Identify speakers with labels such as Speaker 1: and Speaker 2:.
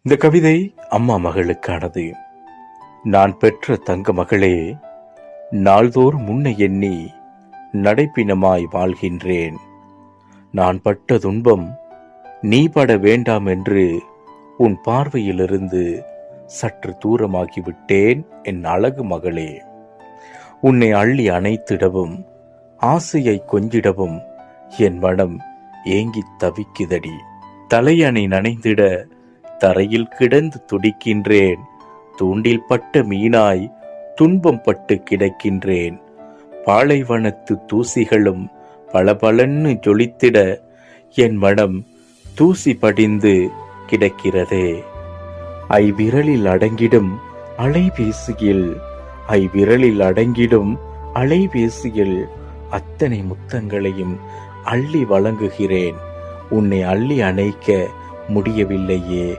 Speaker 1: இந்த கவிதை அம்மா மகளுக்கானது. நான் பெற்ற தங்க மகளே, நாள்தோறும் உன்னை எண்ணி நடைப்பிணமாய் வாழ்கின்றேன். நான் பட்ட துன்பம் நீ பட வேண்டாம் என்று உன் பார்வையிலிருந்து சற்று தூரமாகிவிட்டேன். என் அழகு மகளே, உன்னை அள்ளி அணைத்திடவும் ஆசையை கொஞ்சிடவும் என் மனம் ஏங்கித் தவிக்குதடி. தலையணை நனைந்திட தரையில் கிடந்து துடிக்கின்றேன். தூண்டில் பட்ட மீனாய் துன்பம் பட்டு கிடக்கின்றேன். பாலைவனத்து தூசிகளும் பளபளன்னு ஜொலித்திட என் மனம் தூசி படிந்து கிடக்கிறதே. ஐவிரலில் அடங்கிடும் அலைபேசியில் அத்தனை முத்தங்களையும் அள்ளி வழங்குகிறேன். உன்னை அள்ளி அணைக்க முடியவில்லையே.